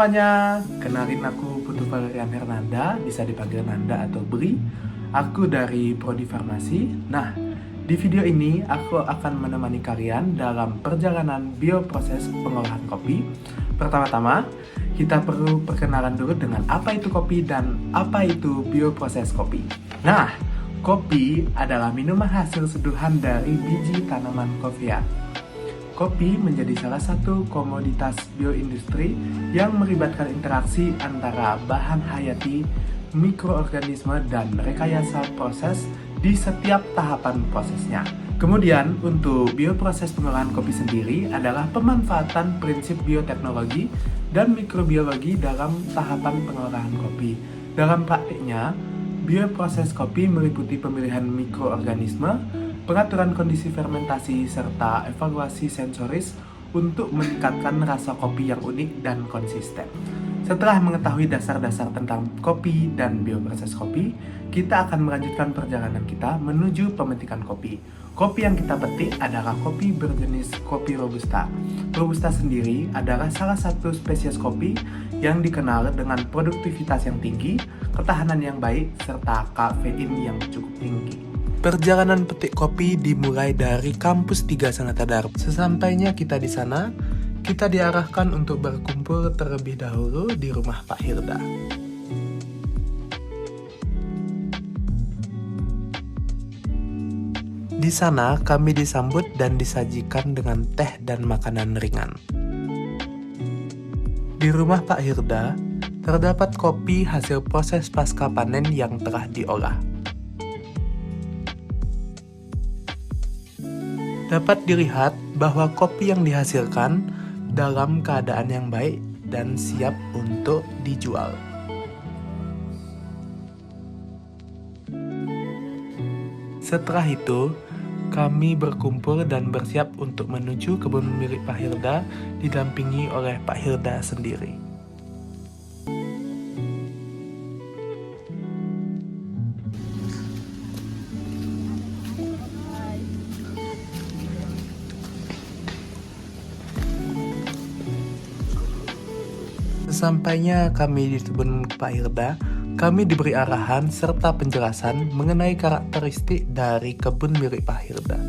semuanya, kenalin aku Putu Valerian Hernanda, bisa dipanggil Nanda atau Bri. Aku dari Prodi Farmasi. Nah, di video ini aku akan menemani kalian dalam perjalanan bioproses pengolahan kopi. Pertama-tama, kita perlu perkenalan dulu dengan apa itu kopi dan apa itu bioproses kopi. Nah, kopi adalah minuman hasil seduhan dari biji tanaman coffea. Kopi menjadi salah satu komoditas bioindustri yang melibatkan interaksi antara bahan hayati, mikroorganisme, dan rekayasa proses di setiap tahapan prosesnya. Kemudian, untuk bioproses pengolahan kopi sendiri adalah pemanfaatan prinsip bioteknologi dan mikrobiologi dalam tahapan pengolahan kopi. Dalam praktiknya, bioproses kopi meliputi pemilihan mikroorganisme, pengaturan kondisi fermentasi, serta evaluasi sensoris untuk meningkatkan rasa kopi yang unik dan konsisten. Setelah mengetahui dasar-dasar tentang kopi dan bioproses kopi, kita akan melanjutkan perjalanan kita menuju pemetikan kopi. Kopi yang kita petik adalah kopi berjenis kopi Robusta. Robusta sendiri adalah salah satu spesies kopi yang dikenal dengan produktivitas yang tinggi, ketahanan yang baik, serta kafein yang cukup tinggi. Perjalanan petik kopi dimulai dari kampus 3 Sanata Darup. Sesampainya kita di sana, kita diarahkan untuk berkumpul terlebih dahulu di rumah Pak Hilda. Di sana kami disambut dan disajikan dengan teh dan makanan ringan. Di rumah Pak Hilda, terdapat kopi hasil proses pasca panen yang telah diolah. Dapat dilihat bahwa kopi yang dihasilkan dalam keadaan yang baik dan siap untuk dijual. Setelah itu, kami berkumpul dan bersiap untuk menuju kebun milik Pak Hilda, didampingi oleh Pak Hilda sendiri. Sesampainya kami di kebun Pak Hilda, kami diberi arahan serta penjelasan mengenai karakteristik dari kebun milik Pak Hilda.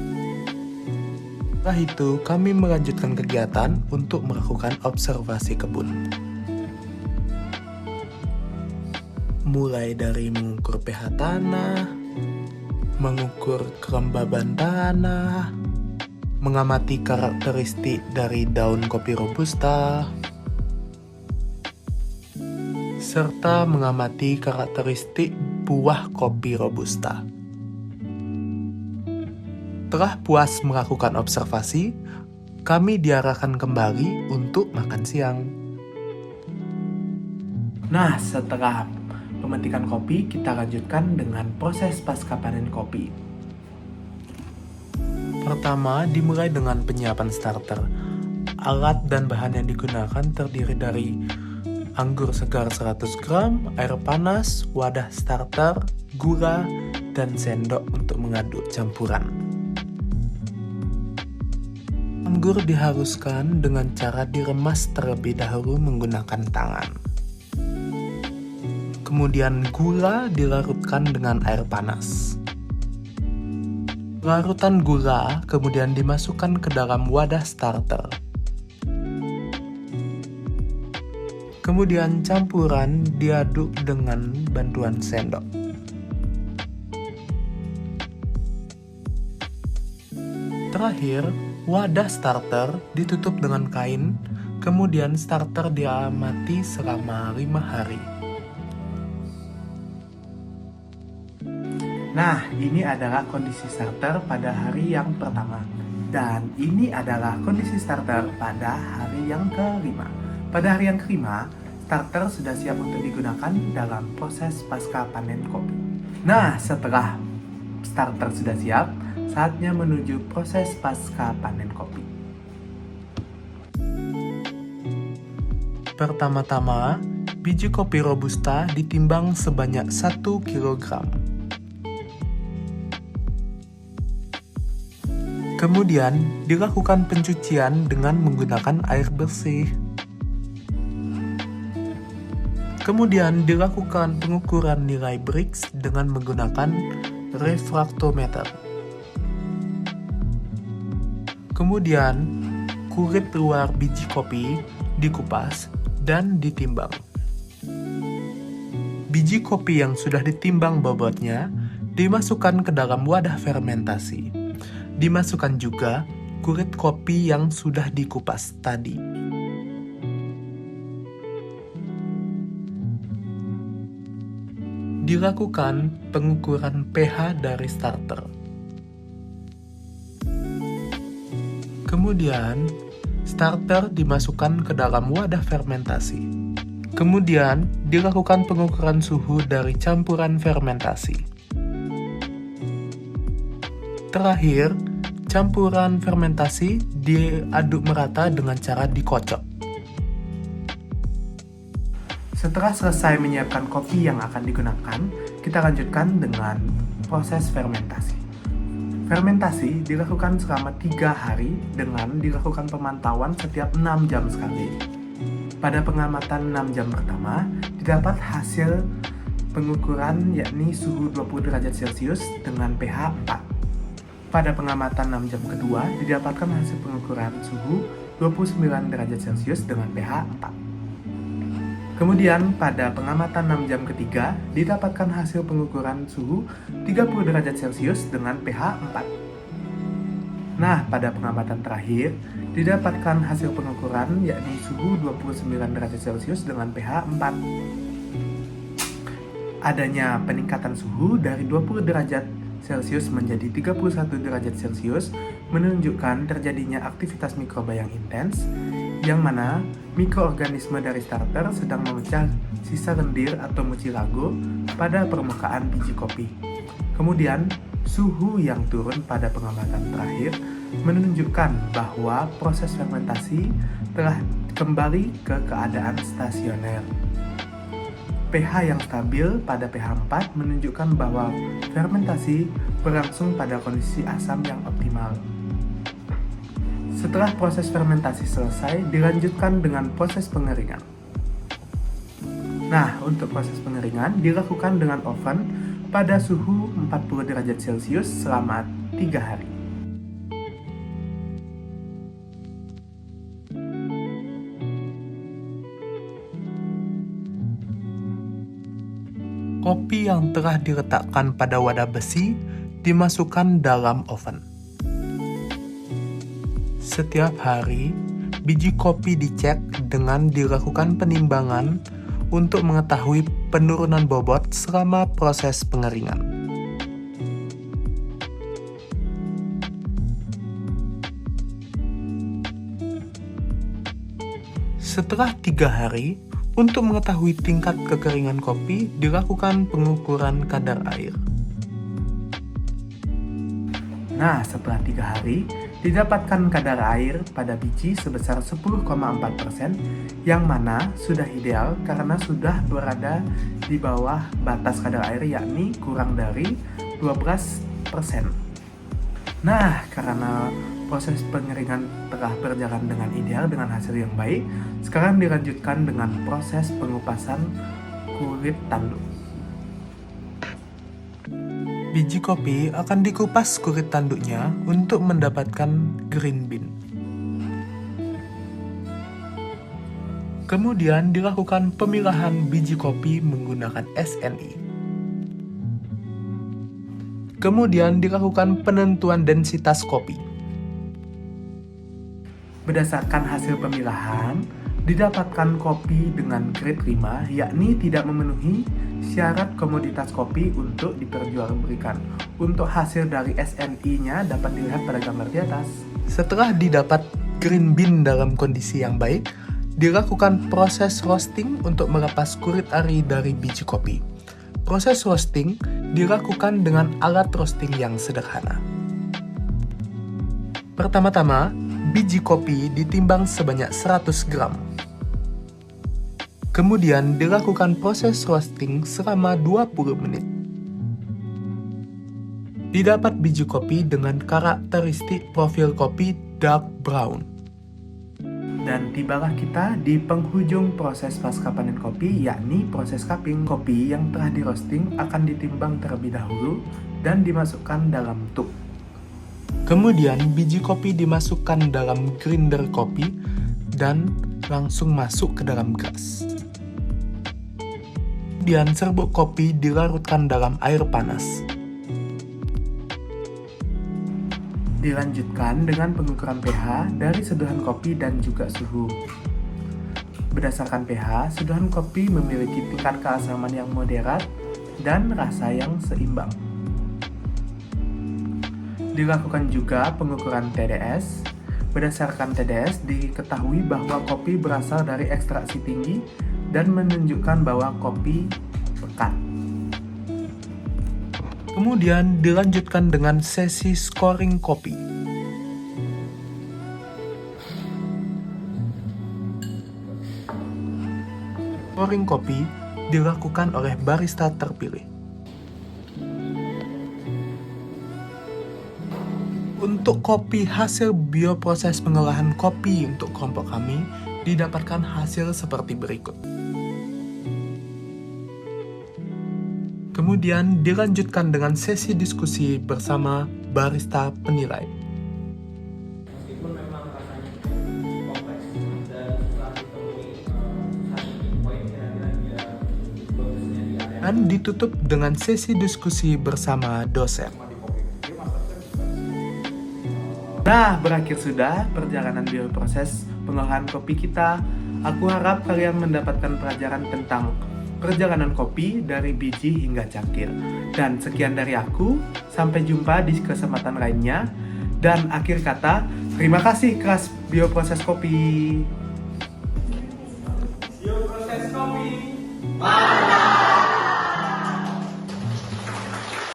Setelah itu, kami melanjutkan kegiatan untuk melakukan observasi kebun. Mulai dari mengukur pH tanah, mengukur kelembaban tanah, mengamati karakteristik dari daun kopi Robusta, serta mengamati karakteristik buah kopi Robusta. Setelah puas melakukan observasi, kami diarahkan kembali untuk makan siang. Nah, setelah pemetikan kopi, kita lanjutkan dengan proses pasca panen kopi. Pertama, dimulai dengan penyiapan starter. Alat dan bahan yang digunakan terdiri dari anggur segar 100 gram, air panas, wadah starter, gula, dan sendok untuk mengaduk campuran. Anggur dihaluskan dengan cara diremas terlebih dahulu menggunakan tangan. Kemudian gula dilarutkan dengan air panas. Larutan gula kemudian dimasukkan ke dalam wadah starter. Kemudian campuran diaduk dengan bantuan sendok. Terakhir, wadah starter ditutup dengan kain, kemudian starter diamati selama 5 hari. Nah, ini adalah kondisi starter pada hari yang pertama. Dan ini adalah kondisi starter pada hari yang kelima. Pada hari yang kelima, starter sudah siap untuk digunakan dalam proses pasca panen kopi. Nah, setelah starter sudah siap, saatnya menuju proses pasca panen kopi. Pertama-tama, biji kopi Robusta ditimbang sebanyak 1 kg. Kemudian, dilakukan pencucian dengan menggunakan air bersih. Kemudian dilakukan pengukuran nilai Brix dengan menggunakan refraktometer. Kemudian kulit luar biji kopi dikupas dan ditimbang. Biji kopi yang sudah ditimbang bobotnya dimasukkan ke dalam wadah fermentasi. Dimasukkan juga kulit kopi yang sudah dikupas tadi. Dilakukan pengukuran pH dari starter. Kemudian, starter dimasukkan ke dalam wadah fermentasi. Kemudian, dilakukan pengukuran suhu dari campuran fermentasi. Terakhir, campuran fermentasi diaduk merata dengan cara dikocok. Setelah selesai menyiapkan kopi yang akan digunakan, kita lanjutkan dengan proses fermentasi. Fermentasi dilakukan selama 3 hari dengan dilakukan pemantauan setiap 6 jam sekali. Pada pengamatan 6 jam pertama, didapat hasil pengukuran yakni suhu 20 derajat Celcius dengan pH 4. Pada pengamatan 6 jam kedua, didapatkan hasil pengukuran suhu 29 derajat Celcius dengan pH 4. Kemudian pada pengamatan 6 jam ketiga, didapatkan hasil pengukuran suhu 30 derajat Celcius dengan pH 4. Nah, pada pengamatan terakhir, didapatkan hasil pengukuran yakni suhu 29 derajat Celcius dengan pH 4. Adanya peningkatan suhu dari 20 derajat Celcius menjadi 31 derajat Celcius menunjukkan terjadinya aktivitas mikroba yang intens, yang mana mikroorganisme dari starter sedang memecah sisa lendir atau mucirago pada permukaan biji kopi. Kemudian, suhu yang turun pada pengamatan terakhir menunjukkan bahwa proses fermentasi telah kembali ke keadaan stasioner. pH yang stabil pada pH 4 menunjukkan bahwa fermentasi berlangsung pada kondisi asam yang optimal. Setelah proses fermentasi selesai, dilanjutkan dengan proses pengeringan. Nah, untuk proses pengeringan dilakukan dengan oven pada suhu 40 derajat Celcius selama 3 hari. Kopi yang telah diletakkan pada wadah besi dimasukkan dalam oven. Setiap hari, biji kopi dicek dengan dilakukan penimbangan untuk mengetahui penurunan bobot selama proses pengeringan. Setelah 3 hari, untuk mengetahui tingkat kekeringan kopi, dilakukan pengukuran kadar air. Nah, setelah 3 hari, didapatkan kadar air pada biji sebesar 10,4%, yang mana sudah ideal karena sudah berada di bawah batas kadar air yakni kurang dari 12%. Nah, karena proses pengeringan telah berjalan dengan ideal dengan hasil yang baik, sekarang dilanjutkan dengan proses pengupasan kulit tanduk. Biji kopi akan dikupas kulit tanduknya untuk mendapatkan green bean. Kemudian dilakukan pemilahan biji kopi menggunakan SNI. Kemudian dilakukan penentuan densitas kopi. Berdasarkan hasil pemilahan, didapatkan kopi dengan grade 5, yakni tidak memenuhi syarat komoditas kopi untuk diperjualbelikan. Untuk hasil dari SNI-nya dapat dilihat pada gambar di atas. Setelah didapat green bean dalam kondisi yang baik, dilakukan proses roasting untuk melepas kulit ari dari biji kopi. Proses roasting dilakukan dengan alat roasting yang sederhana. Pertama-tama, biji kopi ditimbang sebanyak 100 gram. Kemudian dilakukan proses roasting selama 20 menit. Didapat biji kopi dengan karakteristik profil kopi dark brown. Dan tibalah kita di penghujung proses pasca panen kopi, yakni proses cupping. Kopi yang telah di roasting akan ditimbang terlebih dahulu dan dimasukkan dalam tub. Kemudian biji kopi dimasukkan dalam grinder kopi dan langsung masuk ke dalam gelas. Kemudian serbuk kopi dilarutkan dalam air panas. Dilanjutkan dengan pengukuran pH dari seduhan kopi dan juga suhu. Berdasarkan pH, seduhan kopi memiliki tingkat keasaman yang moderat dan rasa yang seimbang. Dilakukan juga pengukuran TDS. Berdasarkan TDS, diketahui bahwa kopi berasal dari ekstraksi tinggi dan menunjukkan bahwa kopi pekat. Kemudian dilanjutkan dengan sesi scoring kopi. Scoring kopi dilakukan oleh barista terpilih. Untuk kopi hasil bioproses pengolahan kopi untuk kelompok kami didapatkan hasil seperti berikut. Kemudian dilanjutkan dengan sesi diskusi bersama barista penilai. Meskipun memang rasanya kompleks dan setelah ditemui satu poin kira-kira dia bagusnya di area. Dan ditutup dengan sesi diskusi bersama dosen. Nah, berakhir sudah perjalanan bioproses pengolahan kopi kita. Aku harap kalian mendapatkan pelajaran tentang perjalanan kopi dari biji hingga cangkir. Dan sekian dari aku, sampai jumpa di kesempatan lainnya. Dan akhir kata, terima kasih kelas bioproses kopi. Bioproses kopi.